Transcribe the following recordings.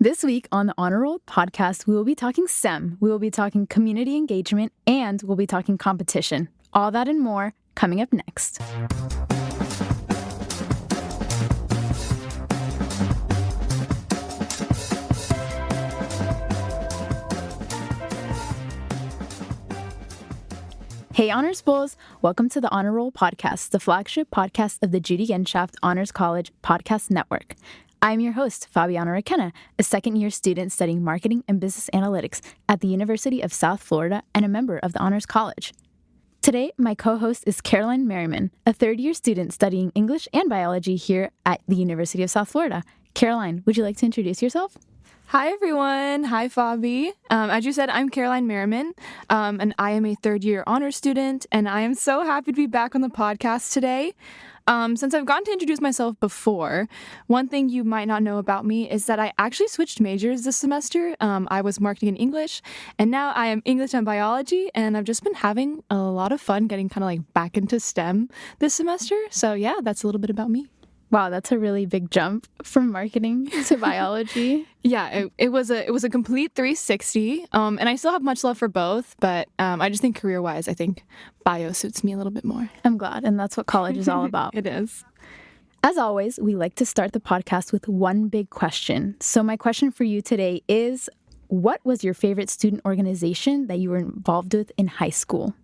This week on the Honor Roll podcast, we will be talking STEM, we will be talking community engagement, and we'll be talking competition. All that and more coming up next. Hey Honors Bulls, welcome to the Honor Roll podcast, the flagship podcast of the Judy Genshaft Honors College Podcast Network. I'm your host, Fabiana Requena, a second-year student studying marketing and business analytics at the University of South Florida and a member of the Honors College. Today, my co-host is Caroline Merriman, a third-year student studying English and biology here at the University of South Florida. Caroline, would you like to introduce yourself? Hi, everyone. Hi, Fabi. As you said, I'm Caroline Merriman, and I am a third-year honors student, and I am so happy to be back on the podcast today. Since I've gotten to introduce myself before, one thing you might not know about me is that I actually switched majors this semester. I was marketing and English, and now I am English and biology, and I've just been having a lot of fun getting kind of like back into STEM this semester. So yeah, that's a little bit about me. Wow, that's a really big jump from marketing to biology. Yeah, it was a complete 360, and I still have much love for both, but I just think career-wise, I think bio suits me a little bit more. I'm glad, and that's what college is all about. It is. As always, we like to start the podcast with one big question. So my question for you today is, what was your favorite student organization that you were involved with in high school?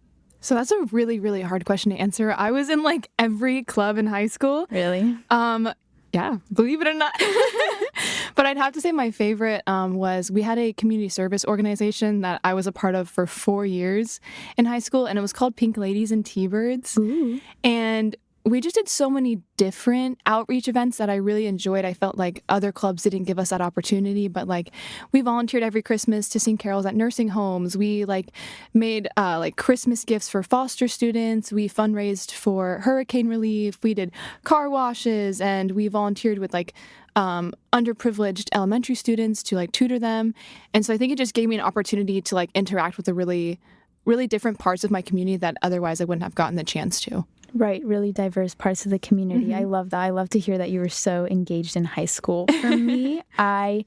So that's a really, really hard question to answer. I was in like every club in high school. Really? Yeah, believe it or not. But I'd have to say my favorite was we had a community service organization that I was a part of for 4 years in high school, and it was called Pink Ladies and T-Birds. Ooh. And we just did so many different outreach events that I really enjoyed. I felt like other clubs didn't give us that opportunity, but like we volunteered every Christmas to sing carols at nursing homes. We like made like Christmas gifts for foster students. We fundraised for hurricane relief. We did car washes, and we volunteered with like underprivileged elementary students to like tutor them. And so I think it just gave me an opportunity to like interact with the really, really different parts of my community that otherwise I wouldn't have gotten the chance to. Right, really diverse parts of the community. I love that. I love to hear that you were so engaged in high school. For me, along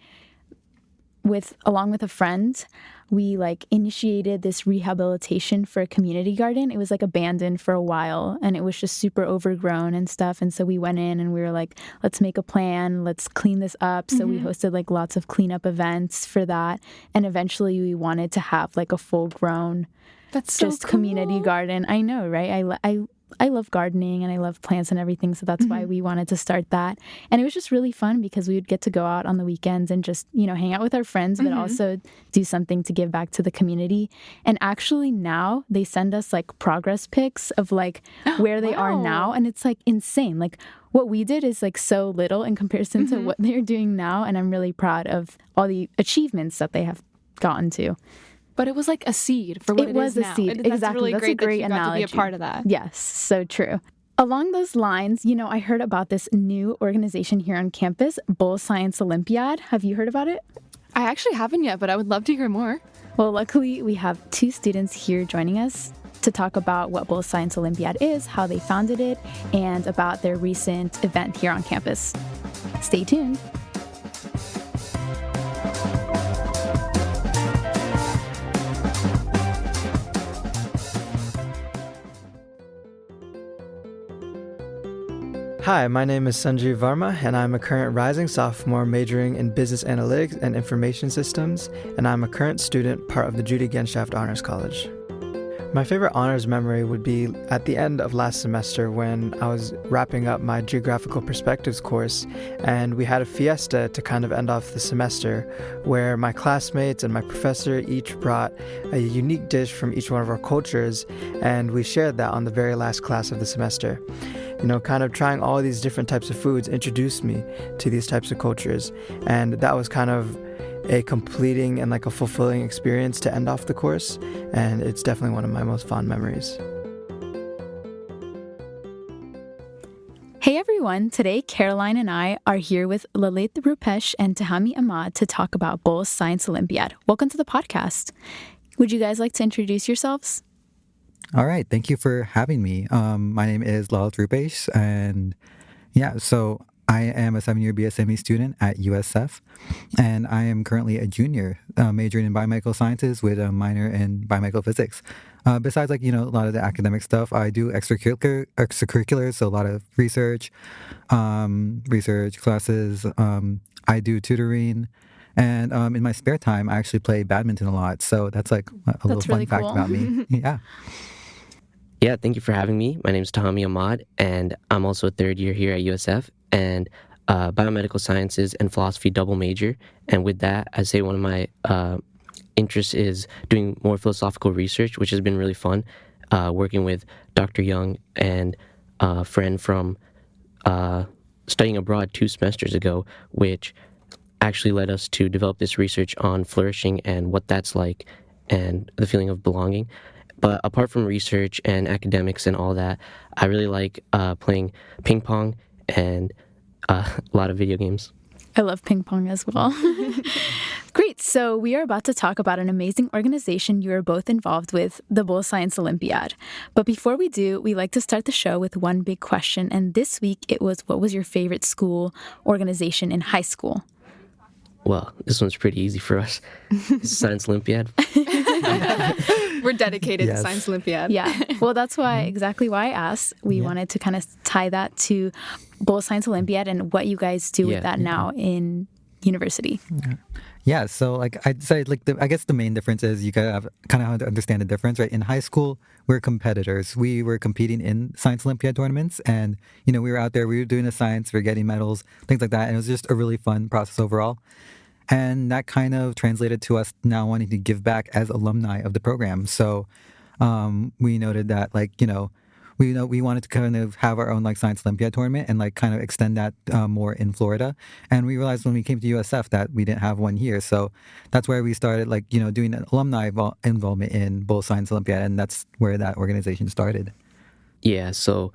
with a friend, we like initiated this rehabilitation for a community garden. It was like abandoned for a while, and it was just super overgrown and stuff. And so we went in and we were like, let's make a plan, let's clean this up. So we hosted like lots of cleanup events for that. And eventually we wanted to have like a full grown community garden. I know, right? I love gardening and I love plants and everything, so that's why we wanted to start that. And it was just really fun because we would get to go out on the weekends and just, hang out with our friends, but also do something to give back to the community. And actually now they send us like progress pics of like where they are now, and it's like insane. Like what we did is like so little in comparison to what they're doing now, and I'm really proud of all the achievements that they have gotten to. But it was like a seed for what it is now. It was a seed. Exactly. That's really That's great a great that you analogy. got to be a part of that. Yes, so true. Along those lines, I heard about this new organization here on campus, Bull Science Olympiad. Have you heard about it? I actually haven't yet, but I would love to hear more. Well, luckily, we have two students here joining us to talk about what Bull Science Olympiad is, how they founded it, and about their recent event here on campus. Stay tuned. Hi, my name is Sanjeev Varma, and I'm a current rising sophomore majoring in business analytics and information systems, and I'm a current student part of the Judy Genshaft Honors College. My favorite honors memory would be at the end of last semester when I was wrapping up my geographical perspectives course, and we had a fiesta to kind of end off the semester where my classmates and my professor each brought a unique dish from each one of our cultures, and we shared that on the very last class of the semester. Kind of trying all these different types of foods introduced me to these types of cultures, and that was kind of a completing and like a fulfilling experience to end off the course, and it's definitely one of my most fond memories. Hey everyone, today Caroline and I are here with Lalith Roopesh and Tehami Ammad to talk about Bull Science Olympiad. Welcome to the podcast. Would you guys like to introduce yourselves? All right. Thank you for having me. My name is Lalith Roopesh, and so I am a 7-year BSME student at USF, and I am currently a junior, majoring in biomedical sciences with a minor in biomedical physics. Besides, a lot of the academic stuff, I do extracurriculars, so a lot of research classes. I do tutoring, and in my spare time, I actually play badminton a lot. So that's like a little fun really fact cool. about me. Yeah. Yeah, thank you for having me. My name is Tehami Ammad, and I'm also a third year here at USF, and biomedical sciences and philosophy double major. And with that, I'd say one of my interests is doing more philosophical research, which has been really fun, working with Dr. Young and a friend from studying abroad 2 semesters ago, which actually led us to develop this research on flourishing and what that's like and the feeling of belonging. But apart from research and academics and all that, I really like playing ping pong and a lot of video games. I love ping pong as well. Great. So we are about to talk about an amazing organization you are both involved with, the Bull Science Olympiad. But before we do, we like to start the show with one big question. And this week it was, what was your favorite school organization in high school? Well, this one's pretty easy for us. Science Olympiad. We're dedicated Yes. to Science Olympiad. Yeah. Well, that's exactly why I asked. We wanted to kind of tie that to Bull Science Olympiad and what you guys do with that now in university. Yeah, so I'd say I guess the main difference is you kind of have to understand the difference, right? In high school, we're competitors. We were competing in Science Olympiad tournaments, and we were out there, we were doing the science, we were getting medals, things like that, and it was just a really fun process overall. And that kind of translated to us now wanting to give back as alumni of the program. So we noted that we wanted to kind of have our own Science Olympiad tournament and kind of extend that more in Florida. And we realized when we came to USF that we didn't have one here. So that's where we started doing an alumni involvement in Bull Science Olympiad, and that's where that organization started. Yeah, so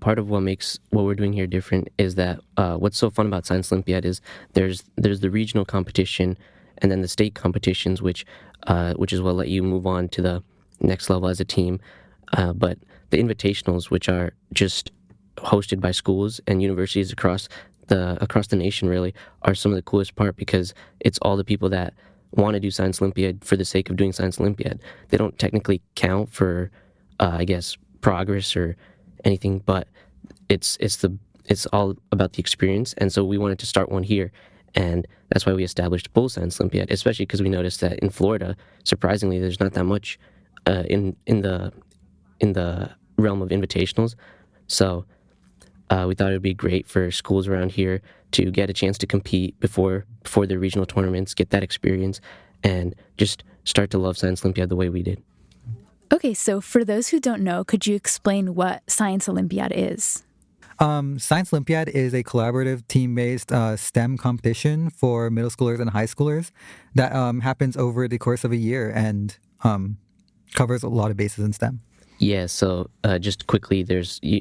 part of what makes what we're doing here different is that what's so fun about Science Olympiad is there's the regional competition and then the state competitions, which is what let you move on to the next level as a team. But the invitationals, which are just hosted by schools and universities across the nation, really are some of the coolest part, because it's all the people that want to do Science Olympiad for the sake of doing Science Olympiad. They don't technically count for, I guess, progress or anything, but it's all about the experience. And so we wanted to start one here, and that's why we established Bull Science Olympiad, especially because we noticed that in Florida, surprisingly, there's not that much in the realm of invitationals. So we thought it would be great for schools around here to get a chance to compete before the regional tournaments, get that experience, and just start to love Science Olympiad the way we did. Okay, so for those who don't know, could you explain what Science Olympiad is? Science Olympiad is a collaborative team-based STEM competition for middle schoolers and high schoolers that happens over the course of a year and covers a lot of bases in STEM. Yeah, so just quickly,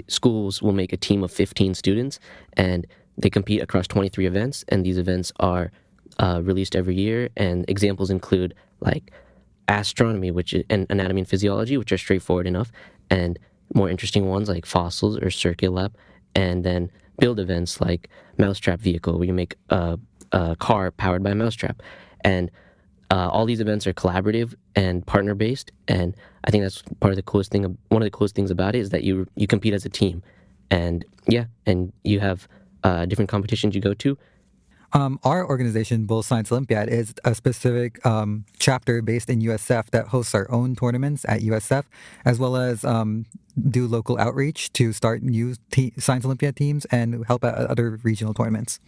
schools will make a team of 15 students, and they compete across 23 events, and these events are released every year, and examples include astronomy, and anatomy and physiology, which are straightforward enough, and more interesting ones like fossils or circuit lab, and then build events like mousetrap vehicle, where you make a car powered by a mousetrap. And all these events are collaborative and partner-based, and I think that's one of the coolest things about it is that you compete as a team, and you have different competitions you go to. Our organization, Bull Science Olympiad, is a specific chapter based in USF that hosts our own tournaments at USF, as well as do local outreach to start new Science Olympiad teams and help out other regional tournaments.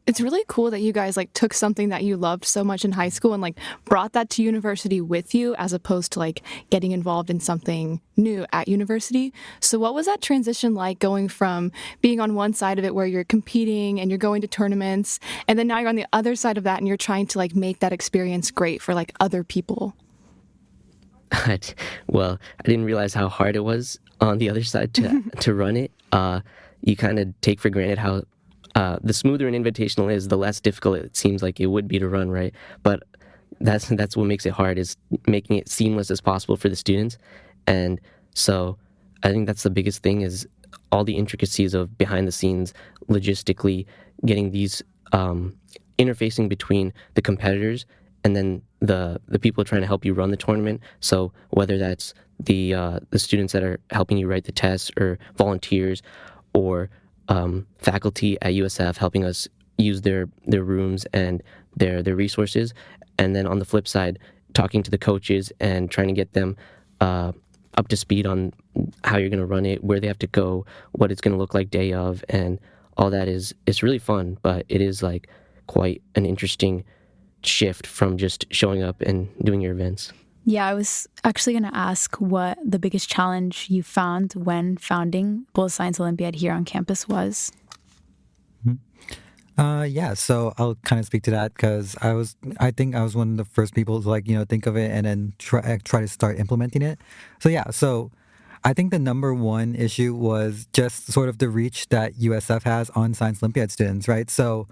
It's really cool that you guys took something that you loved so much in high school and brought that to university with you, as opposed to getting involved in something new at university. So what was that transition like, going from being on one side of it where you're competing and you're going to tournaments, and then now you're on the other side of that and you're trying to make that experience great for other people? Well, I didn't realize how hard it was on the other side to run it. You kind of take for granted how the smoother an invitational is, the less difficult it seems like it would be to run, right? But that's what makes it hard, is making it seamless as possible for the students. And so I think that's the biggest thing, is all the intricacies of behind the scenes, logistically getting these interfacing between the competitors and then the people trying to help you run the tournament. So whether that's the students that are helping you write the tests, or volunteers, or faculty at USF helping us use their rooms and their resources, and then on the flip side, talking to the coaches and trying to get them up to speed on how you're going to run it, where they have to go, what it's going to look like day of, and all that it's really fun, but it is like quite an interesting shift from just showing up and doing your events. Yeah, I was actually going to ask what the biggest challenge you found when founding Bulls Science Olympiad here on campus was. Yeah, so I'll kind of speak to that because I think I was one of the first people to like, think of it and then try to start implementing it. So I think the number one issue was just sort of the reach that USF has on Science Olympiad students, right? So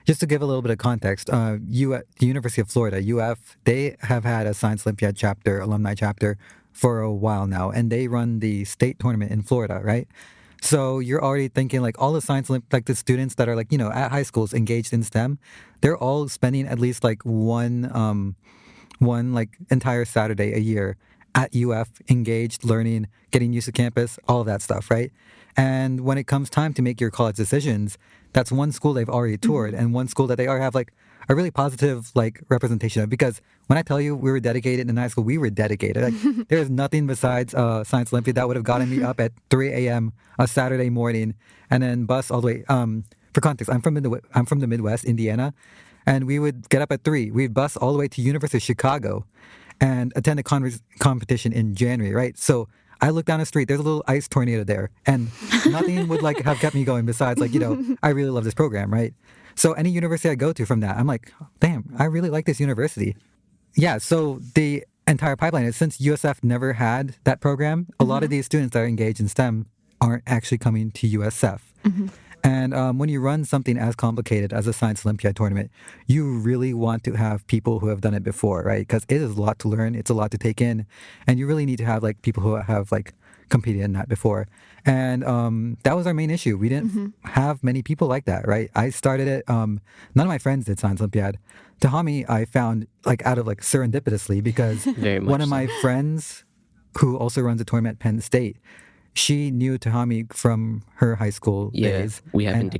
just to give a little bit of context, the University of Florida, UF, they have had a Science Olympiad chapter, alumni chapter, for a while now, and they run the state tournament in Florida, right? So you're already thinking like all the like the students that are like, at high schools engaged in STEM, they're all spending at least like one like entire Saturday a year at UF, engaged, learning, getting used to campus, all of that stuff, right? And when it comes time to make your college decisions, that's one school they've already toured and one school that they already have like a really positive like representation of. Because when I tell you we were dedicated in high school, we were dedicated. Like there's nothing besides Science Olympiad that would have gotten me up at 3 a.m. a Saturday morning and then bus all the way. For context, I'm from the Midwest, Indiana, and we would get up at 3. We'd bus all the way to University of Chicago and attend a competition in January, right? So I look down the street, there's a little ice tornado there, and nothing would like have kept me going besides like, I really love this program, right? So any university I go to from that, I'm like, damn, I really like this university. Yeah, so the entire pipeline is since USF never had that program, a lot of these students that are engaged in STEM aren't actually coming to USF. And when you run something as complicated as a Science Olympiad tournament, you really want to have people who have done it before, right? Because it is a lot to learn, it's a lot to take in, and you really need to have like people who have like competed in that before. And that was our main issue. We didn't have many people like that, right? I started it. None of my friends did Science Olympiad. Tehami, I found like out of like serendipitously because one of my friends who also runs a tournament at Penn State, she knew Tehami from her high school days. We happened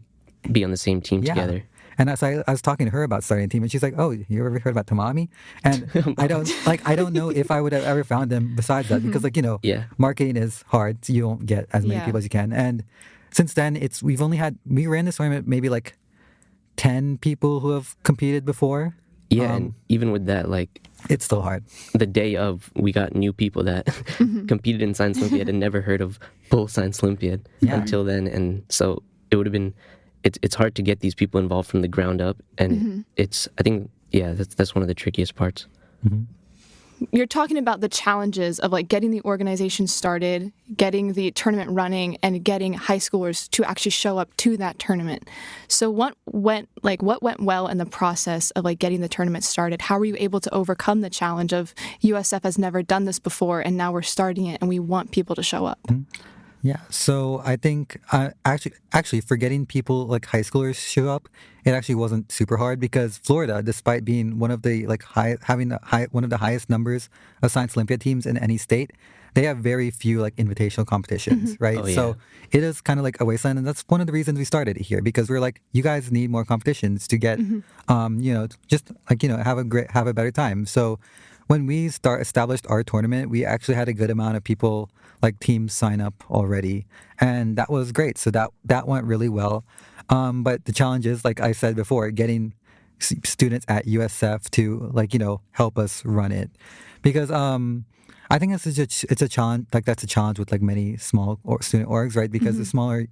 to be on the same team together. And as I was talking to her about starting a team, and she's like, "Oh, you ever heard about Tehami?" And I don't know if I would have ever found them besides that because marketing is hard. So you don't get as many people as you can. And since then, we ran this tournament maybe like 10 people who have competed before. Yeah, and even with that, like it's still hard. The day of, we got new people that competed in Science Olympiad and never heard of Bulls Science Olympiad until then, and so it would have been. It's hard to get these people involved from the ground up, and I think that's one of the trickiest parts. You're talking about the challenges of like getting the organization started, getting the tournament running, and getting high schoolers to actually show up to that tournament. So what went well in the process of like getting the tournament started? How were you able to overcome the challenge of USF has never done this before, and now we're starting it, and we want people to show up? Yeah, so I think actually for getting people like high schoolers to show up, it actually wasn't super hard because Florida, despite being one of the like one of the highest numbers of Science Olympiad teams in any state, they have very few like invitational competitions, right? Oh, yeah. So it is kind of like a wasteland, and that's one of the reasons we started it here because we're like, you guys need more competitions to get, just like have a better time. So when we established our tournament, we actually had a good amount of people, like teams, sign up already, and that was great. So that went really well. But the challenge is, like I said before, getting students at USF to help us run it, because I think it's a challenge. Like that's a challenge with like many small student orgs, right? Because the smaller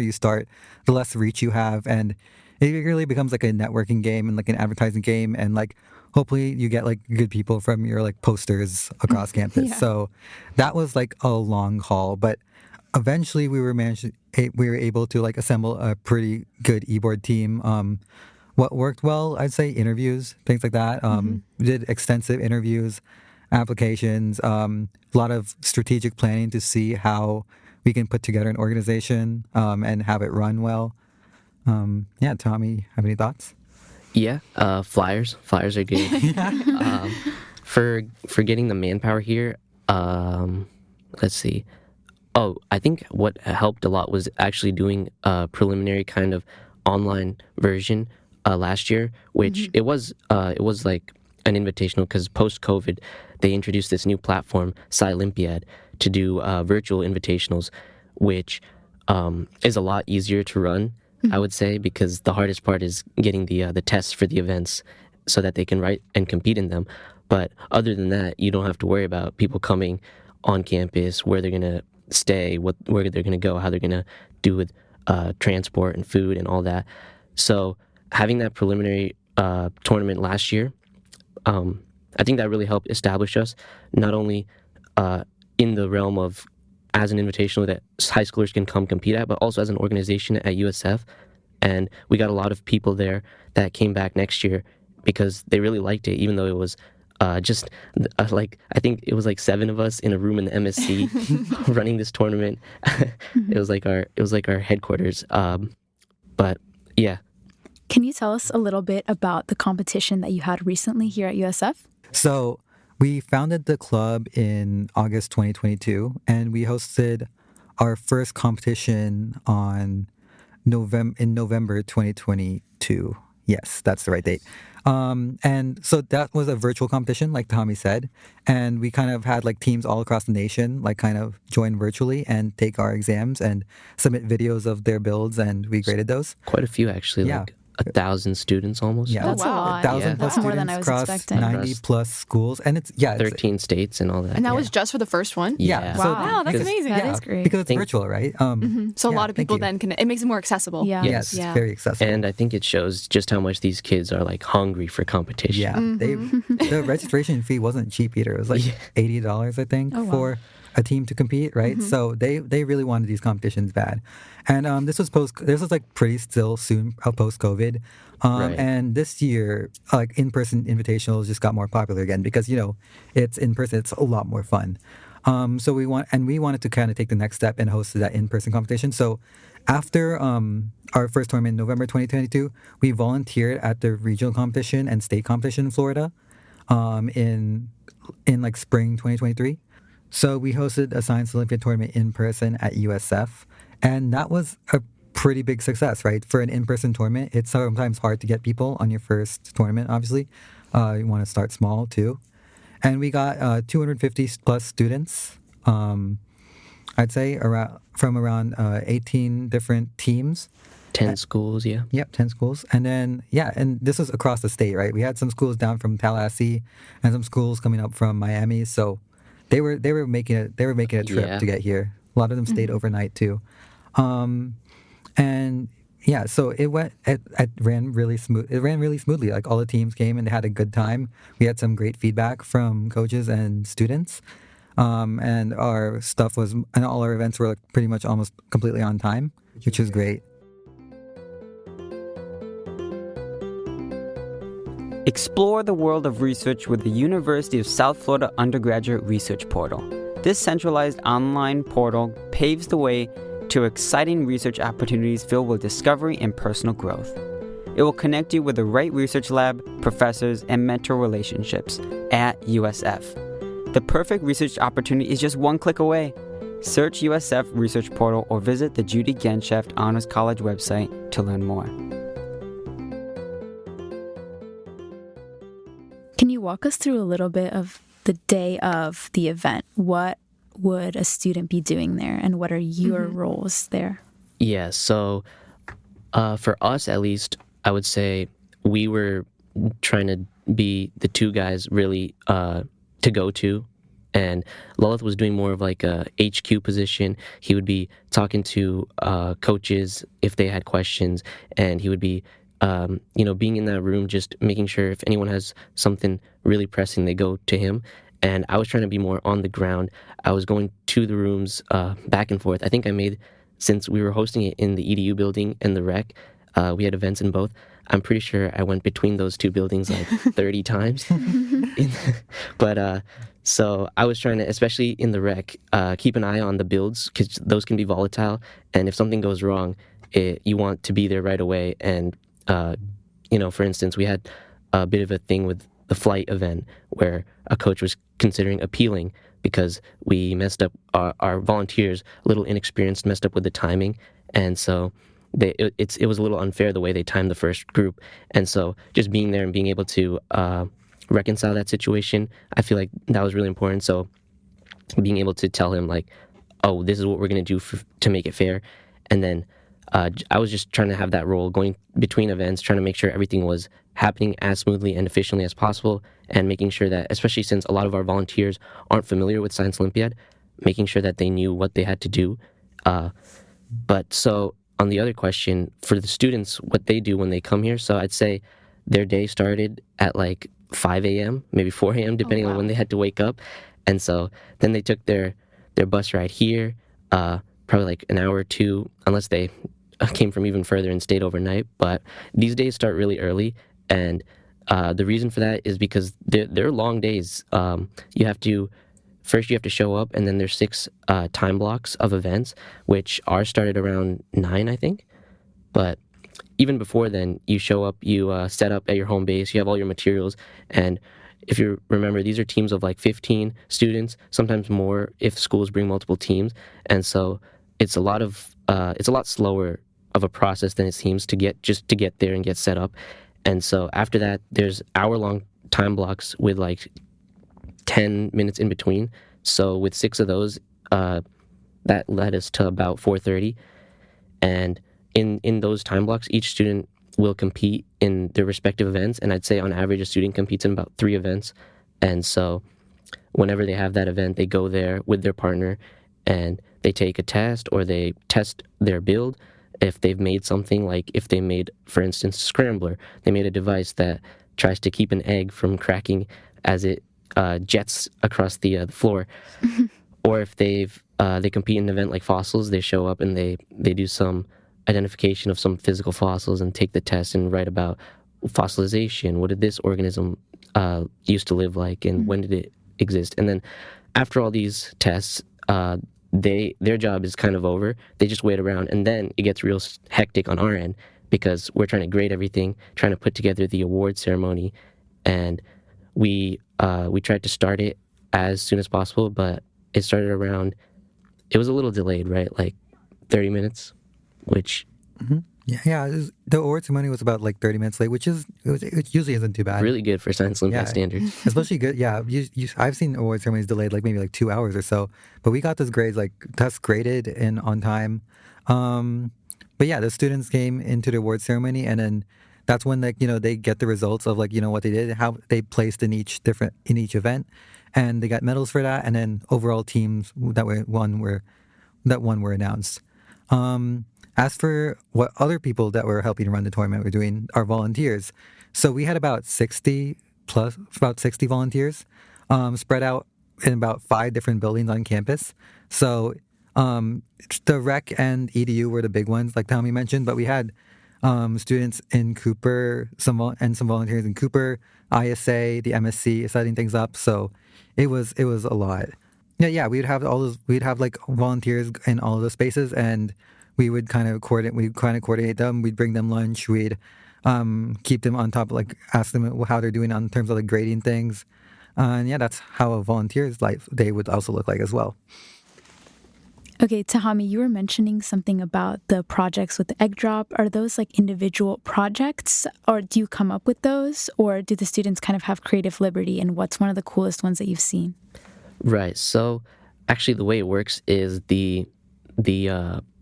you start, the less reach you have, and it really becomes like a networking game and like an advertising game, and like hopefully you get like good people from your like posters across campus. So that was like a long haul, but eventually we were able to like assemble a pretty good e-board team. What worked well, I'd say interviews, things like that. We did extensive interviews, applications, a lot of strategic planning to see how we can put together an organization and have it run well. Tommy, have any thoughts? Yeah, flyers are good. For getting the manpower here, let's see. Oh, I think what helped a lot was actually doing a preliminary kind of online version last year, which it was like an invitational because post-COVID they introduced this new platform, Science Olympiad, to do virtual invitationals, which is a lot easier to run, I would say, because the hardest part is getting the tests for the events so that they can write and compete in them. But other than that, you don't have to worry about people coming on campus, where they're going to stay, where they're going to go, how they're going to do with transport and food and all that. So having that preliminary tournament last year, I think that really helped establish us, not only in the realm of as an invitational that high schoolers can come compete at, but also as an organization at USF. And we got a lot of people there that came back next year because they really liked it, even though it was just like, I think it was like 7 of us in a room in the MSC running this tournament. It was like our headquarters. But yeah. Can you tell us a little bit about the competition that you had recently here at USF? So we founded the club in August 2022, and we hosted our first competition in November 2022. Yes, that's the right date. And so that was a virtual competition, like Tehami said, and we kind of had like teams all across the nation, like kind of join virtually and take our exams and submit videos of their builds, and we graded those. Quite a few, actually. Yeah. Like 1,000 students almost. Yeah, That's a lot. 1,000 plus That's more students than I was across expecting. 90 plus schools, and it's 13 states and all that. And that was just for the first one? Yeah. Wow, So that's amazing. That is great. because it's virtual, right? So a Yeah, lot of thank people you. then it makes it more accessible. Yeah. Yes, Yeah. it's very accessible. And I think it shows just how much these kids are like hungry for competition. Yeah, the registration fee wasn't cheap either. It was like $80, I think, Oh, wow. for a team to compete, right? So they really wanted these competitions bad, and this was like pretty still soon post COVID, Right. and this year like in-person invitationals just got more popular again because it's in person, it's a lot more fun. So we wanted to kind of take the next step and host that in-person competition. So after our first tournament in November 2022, we volunteered at the regional competition and state competition in Florida in like spring 2023. So we hosted a Science Olympiad tournament in person at USF, and that was a pretty big success, right? For an in-person tournament, it's sometimes hard to get people on your first tournament, obviously. You want to start small too. And we got 250 plus students, I'd say, from around 18 different teams. 10 schools, yeah. Yep, 10 schools. And then, and this was across the state, right? We had some schools down from Tallahassee and some schools coming up from Miami. So they were making a trip Yeah. to get here. A lot of them stayed overnight too. And yeah, so it ran really smooth. It ran really smoothly. Like all the teams came and they had a good time. We had some great feedback from coaches and students. And all our events were like pretty much almost completely on time, which was great. Explore the world of research with the University of South Florida Undergraduate Research Portal. This centralized online portal paves the way to exciting research opportunities filled with discovery and personal growth. It will connect you with the right research lab, professors, and mentor relationships at USF. The perfect research opportunity is just one click away. Search USF Research Portal or visit the Judy Genshaft Honors College website to learn more. Can you walk us through a little bit of the day of the event? What would a student be doing there, and what are your roles there? Yeah, so for us at least, I would say we were trying to be the two guys really to go to. And Lalith was doing more of like a HQ position. He would be talking to coaches if they had questions, and he would be being in that room, just making sure if anyone has something really pressing, they go to him. And I was trying to be more on the ground. I was going to the rooms back and forth. I think since we were hosting it in the EDU building and the rec, we had events in both. I'm pretty sure I went between those two buildings like 30 times. But so I was trying to, especially in the rec, keep an eye on the builds because those can be volatile. And if something goes wrong, you want to be there right away. And, for instance, we had a bit of a thing with the flight event where a coach was considering appealing because we messed up, our volunteers, a little inexperienced, messed up with the timing. And so it was a little unfair the way they timed the first group. And so just being there and being able to reconcile that situation, I feel like that was really important. So being able to tell him like, oh, this is what we're going to do to make it fair. And then I was just trying to have that role going between events, trying to make sure everything was happening as smoothly and efficiently as possible, and making sure that, especially since a lot of our volunteers aren't familiar with Science Olympiad, making sure that they knew what they had to do. But so on the other question, for the students, what they do when they come here, so I'd say their day started at like 5 a.m., maybe 4 a.m., depending on when they had to wake up. And so then they took their bus ride here, probably like an hour or two, unless they came from even further and stayed overnight. But these days start really early, and the reason for that is because they're long days. You have to show up, and then there's 6 time blocks of events, which are started around 9, I think. But even before then, you show up, you set up at your home base, you have all your materials, and if you remember, these are teams of like 15 students, sometimes more if schools bring multiple teams, and so it's a lot slower of a process than it seems to get there and get set up. And so after that, there's hour-long time blocks with like 10 minutes in between. So with 6 of those, that led us to about 4:30. And in those time blocks, each student will compete in their respective events. And I'd say on average, a student competes in about 3 events. And so whenever they have that event, they go there with their partner and they take a test, or they test their build. If they've made something, like if they made, for instance, Scrambler, they made a device that tries to keep an egg from cracking as it jets across the floor. Or if they compete in an event like fossils, they show up and they do some identification of some physical fossils and take the test and write about fossilization. What did this organism used to live like, and when did it exist? And then after all these tests, their job is kind of over. They just wait around, and then it gets real hectic on our end because we're trying to grade everything, trying to put together the award ceremony, and we tried to start it as soon as possible, but it started around. It was a little delayed, right? Like 30 minutes, which. Mm-hmm. Yeah. The award ceremony was about like 30 minutes late, which it usually isn't too bad. Really good for Science Olympiad standards. Especially good. Yeah, I've seen award ceremonies delayed like maybe like 2 hours or so, but we got those grades like tests graded and on time. But yeah, the students came into the award ceremony, and then that's when they get the results of what they did, how they placed in each event, and they got medals for that, and then overall teams that won were announced. As for what other people that were helping run the tournament were doing, our volunteers. So we had about 60 volunteers spread out in about 5 different buildings on campus. So the rec and EDU were the big ones, like Tehami mentioned, but we had students in Cooper, some volunteers in Cooper, ISA, the MSC setting things up. So it was a lot. Yeah, we'd have like volunteers in all of those spaces, and we would kind of coordinate them. We'd bring them lunch. We'd keep them on top, like ask them how they're doing on terms of like grading things. And yeah, that's how a volunteer's life day would also look like as well. Okay, Tehami, you were mentioning something about the projects with the egg drop. Are those like individual projects, or do you come up with those, or do the students kind of have creative liberty? And what's one of the coolest ones that you've seen? Right. So actually the way it works is the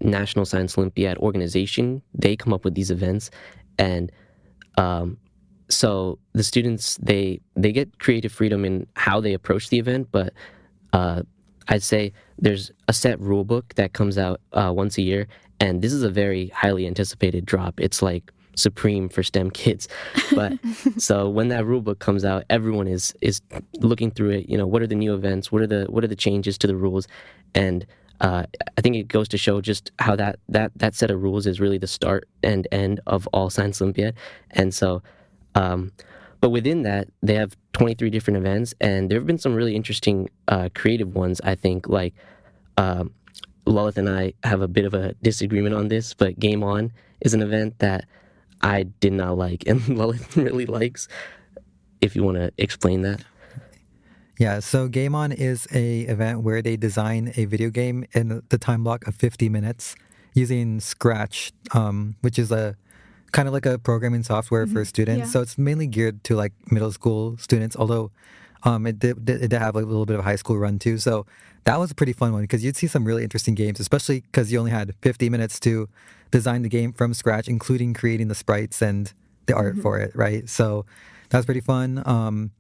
National Science Olympiad organization, they come up with these events, and so the students, they get creative freedom in how they approach the event, but I'd say there's a set rule book that comes out once a year, and this is a very highly anticipated drop. It's like supreme for STEM kids. But so when that rule book comes out, everyone is looking through it. What are the new events? What are the changes to the rules? And I think it goes to show just how that set of rules is really the start and end of all Science Olympiad. And so, but within that, they have 23 different events, and there have been some really interesting creative ones, I think, like Lalith and I have a bit of a disagreement on this, but Game On is an event that I did not like, and Lalith really likes. If you want to explain that. Yeah, so Game On is a event where they design a video game in the time block of 50 minutes using Scratch, which is a kind of like a programming software for students. Yeah. So it's mainly geared to like middle school students, although it did have like a little bit of a high school run too. So that was a pretty fun one because you'd see some really interesting games, especially because you only had 50 minutes to design the game from scratch, including creating the sprites and the art for it, right? So that was pretty fun.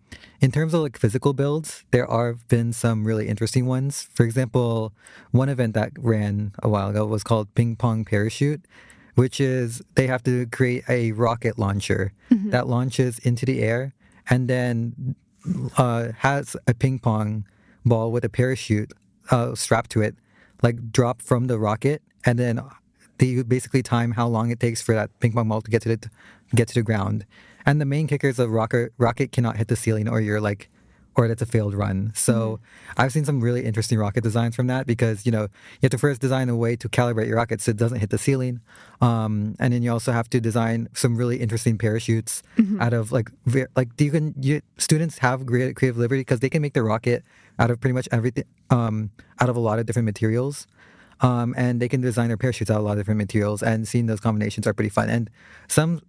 In terms of like physical builds, there have been some really interesting ones. For example, one event that ran a while ago was called Ping Pong Parachute, which is they have to create a rocket launcher that launches into the air and then has a ping pong ball with a parachute strapped to it, like drop from the rocket, and then they basically time how long it takes for that ping pong ball to get to the ground. And the main kicker is the rocket cannot hit the ceiling, or that's a failed run. So I've seen some really interesting rocket designs from that because, you have to first design a way to calibrate your rocket so it doesn't hit the ceiling. And then you also have to design some really interesting parachutes out of students have great creative liberty because they can make their rocket out of pretty much everything, out of a lot of different materials. And they can design their parachutes out of a lot of different materials, and seeing those combinations are pretty fun. And some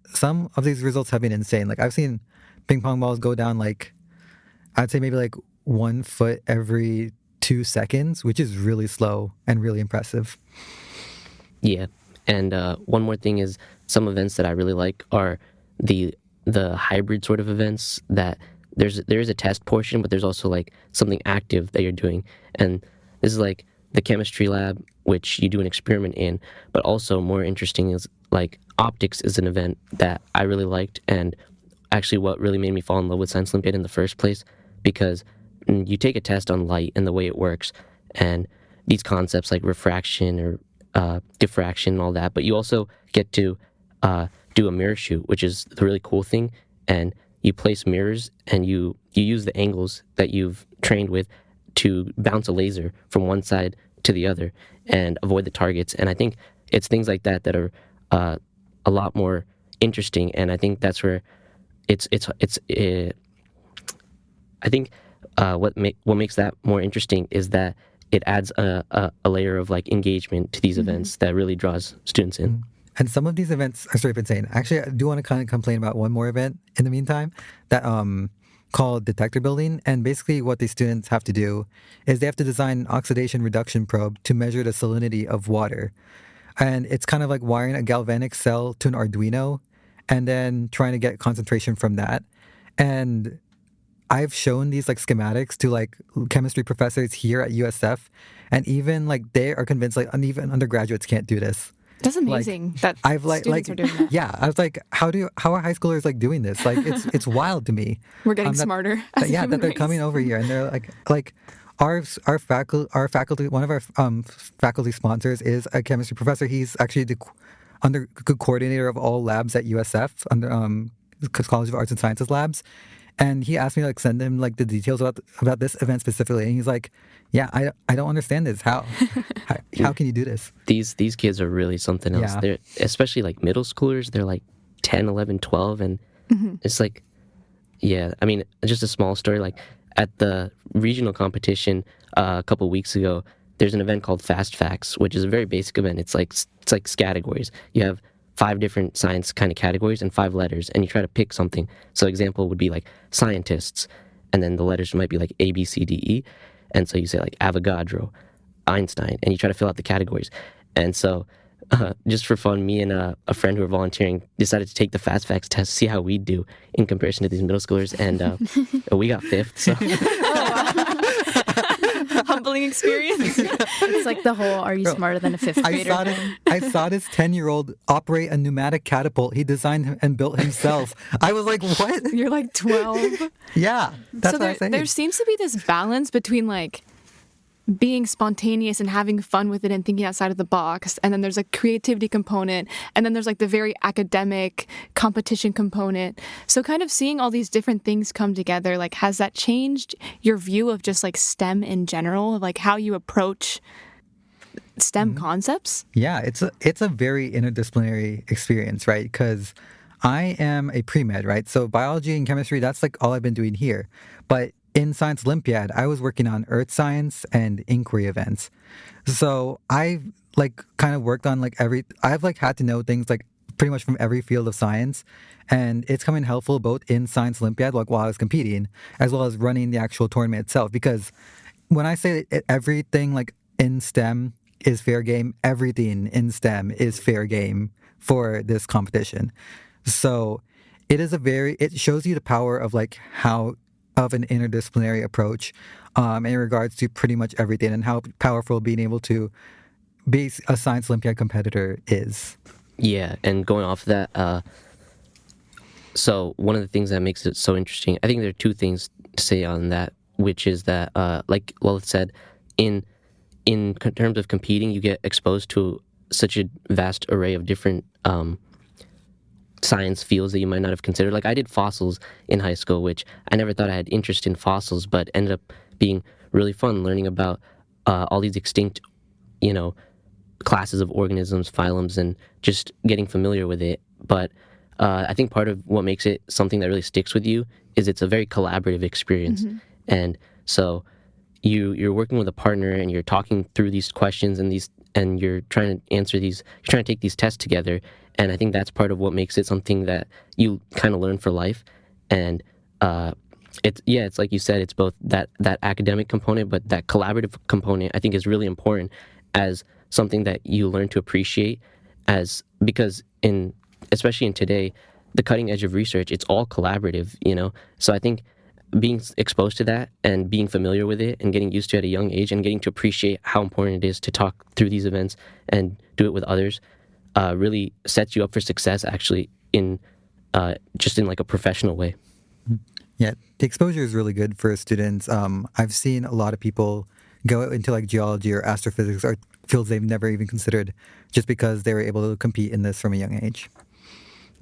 of these results have been insane. Like I've seen ping pong balls go down I'd say maybe 1 foot every 2 seconds, which is really slow and really impressive. Yeah, and one more thing is some events that I really like are the hybrid sort of events that there is a test portion, but there's also something active that you're doing, and this is the chemistry lab, which you do an experiment in, but also more interesting is optics is an event that I really liked, and actually what really made me fall in love with Science Olympiad in the first place, because you take a test on light and the way it works, and these concepts like refraction or diffraction and all that, but you also get to do a mirror shoot, which is the really cool thing, and you place mirrors and you use the angles that you've trained with to bounce a laser from one side to the other and avoid the targets. And I think it's things like that that are a lot more interesting, and I think that's where I think what makes that more interesting is that it adds a layer of engagement to these events that really draws students in. And some of these events are sort of insane. Actually, I do want to kind of complain about one more event in the meantime that called detector building. And basically what these students have to do is they have to design an oxidation reduction probe to measure the salinity of water. And it's kind of like wiring a galvanic cell to an Arduino and then trying to get concentration from that. And I've shown these schematics to chemistry professors here at USF, and even they are convinced even undergraduates can't do this. That's amazing that students are doing that. Yeah, I was like, how are high schoolers doing this? It's wild to me. We're getting smarter. That they're coming over here and they're our faculty. One of our faculty sponsors is a chemistry professor. He's actually the coordinator of all labs at USF under College of Arts and Sciences labs. And he asked me to send him the details about this event specifically, and he's like, "Yeah, I don't understand this. How can you do this?" These kids are really something else. Yeah. They're especially middle schoolers. They're 10, 11, 12, and it's yeah. I mean, just a small story. At the regional competition a couple weeks ago, there's an event called Fast Facts, which is a very basic event. It's like categories. You have 5 different science kind of categories and 5 letters, and you try to pick something. So example would be scientists, and then the letters might be A, B, C, D, E. And so you say Avogadro, Einstein, and you try to fill out the categories. And so just for fun, me and a friend who were volunteering decided to take the Fast Facts test, see how we'd do in comparison to these middle schoolers, and we got 5th. So. Humbling experience. It's the whole "Are you smarter than a 5th grader?" I saw this 10-year-old operate a pneumatic catapult he designed and built himself. I was like, what? You're 12. Yeah, that's so what I was saying. there seems to be this balance between being spontaneous and having fun with it and thinking outside of the box. And then there's a creativity component. And then there's like the very academic competition component. So kind of seeing all these different things come together, like has that changed your view of just like STEM in general, like how you approach STEM concepts? Yeah, it's a very interdisciplinary experience, right? Because I am a pre-med, right? So biology and chemistry, that's like all I've been doing here. But in Science Olympiad, I was working on earth science and inquiry events. So I've like kind of worked on like I've like had to know things like pretty much from every field of science. And it's come in helpful both in Science Olympiad, like while I was competing, as well as running the actual tournament itself. Because when I say everything like in STEM is fair game, everything in STEM is fair game for this competition. So it shows you the power of like how of an interdisciplinary approach in regards to pretty much everything and how powerful being able to be a Science Olympiad competitor is. Yeah, and going off of that, so one of the things that makes it so interesting, I think there are two things to say on that, which is that, like Lalith said, in terms of competing, you get exposed to such a vast array of different science fields that you might not have considered. Like I did fossils in high school, which I never thought I had interest in fossils, but ended up being really fun learning about all these extinct, classes of organisms, phylums, and just getting familiar with it. But I think part of what makes it something that really sticks with you is it's a very collaborative experience. Mm-hmm. And so you're working with a partner and you're talking through these questions and you're trying to answer these, you're trying to take these tests together. And I think that's part of what makes it something that you kind of learn for life. And it's like you said, it's both that academic component, but that collaborative component I think is really important as something that you learn to appreciate because especially in today, the cutting edge of research, it's all collaborative, So I think being exposed to that and being familiar with it and getting used to it at a young age and getting to appreciate how important it is to talk through these events and do it with others really sets you up for success actually in like a professional way. Yeah, the exposure is really good for students. I've seen a lot of people go into like geology or astrophysics or fields they've never even considered just because they were able to compete in this from a young age.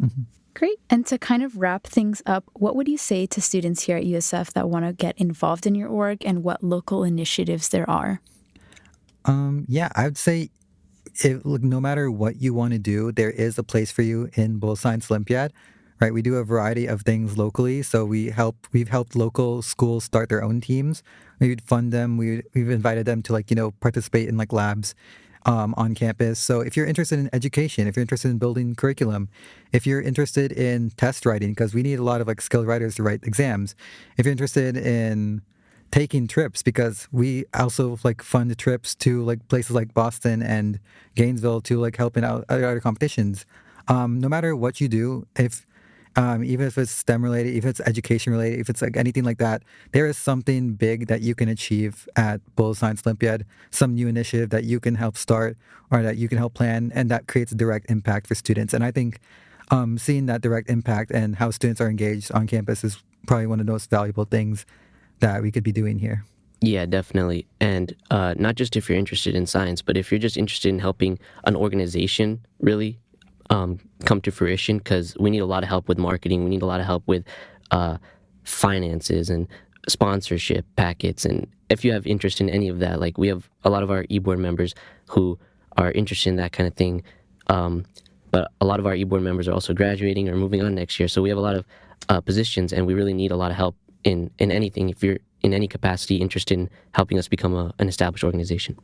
Mm-hmm. Great. And to kind of wrap things up, what would you say to students here at USF that want to get involved in your org and what local initiatives there are? I would say no matter what you want to do, there is a place for you in Bull Science Olympiad, right? We do a variety of things locally. So we've helped local schools start their own teams. We would fund them. We've invited them to participate in like labs on campus. So if you're interested in education, if you're interested in building curriculum, if you're interested in test writing, because we need a lot of like skilled writers to write exams. If you're interested in taking trips, because we also like fund trips to like places like Boston and Gainesville to like helping out other competitions. No matter what you do, even if it's STEM related, if it's education related, if it's like anything like that, there is something big that you can achieve at Bull Science Olympiad, some new initiative that you can help start or that you can help plan, and that creates a direct impact for students. And I think seeing that direct impact and how students are engaged on campus is probably one of the most valuable things that we could be doing here. Yeah, definitely. And not just if you're interested in science, but if you're just interested in helping an organization really come to fruition, because we need a lot of help with marketing. We need a lot of help with finances and sponsorship packets. And if you have interest in any of that, like we have a lot of our e-board members who are interested in that kind of thing. But a lot of our e-board members are also graduating or moving on next year. So we have a lot of positions, and we really need a lot of help in anything if you're in any capacity interested in helping us become an established organization.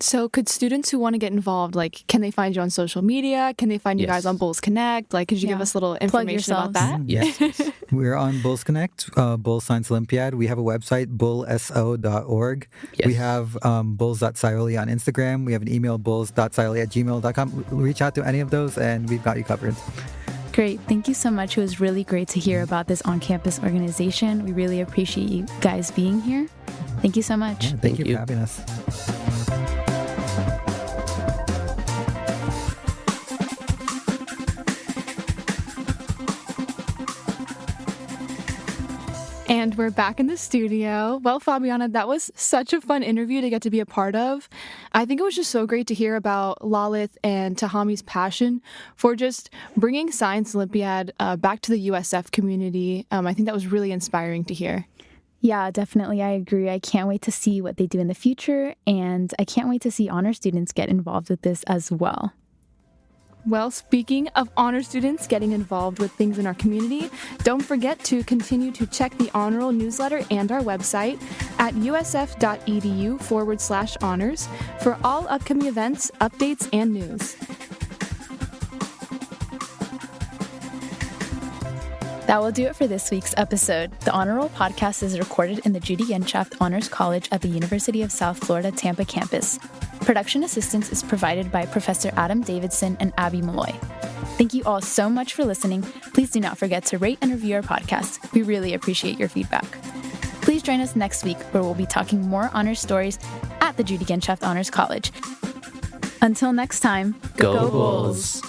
So could students who want to get involved, like, can they find you on social media? Can they find you guys on Bulls Connect? Like, could you give us a little information about that? Yes. We're on Bulls Connect, Bull Science Olympiad. We have a website, bullso.org. Yes. We have bulls.scioli on Instagram. We have an email, bulls.scioli@gmail.com. Reach out to any of those, and we've got you covered. Great. Thank you so much. It was really great to hear about this on-campus organization. We really appreciate you guys being here. Thank you so much. Yeah, thank you for having us. And we're back in the studio. Well, Fabiana, that was such a fun interview to get to be a part of. I think it was just so great to hear about Lalith and Tehami's passion for just bringing Science Olympiad back to the USF community. I think that was really inspiring to hear. Yeah, definitely. I agree. I can't wait to see what they do in the future, and I can't wait to see honor students get involved with this as well. Well, speaking of honor students getting involved with things in our community, don't forget to continue to check the honor roll newsletter and our website at usf.edu/honors for all upcoming events, updates, and news. That will do it for this week's episode. The Honor Roll podcast is recorded in the Judy Genshaft Honors College at the University of South Florida Tampa campus. Production assistance is provided by Professor Adam Davidson and Abby Malloy. Thank you all so much for listening. Please do not forget to rate and review our podcast. We really appreciate your feedback. Please join us next week where we'll be talking more honors stories at the Judy Genshaft Honors College. Until next time, Go Bulls!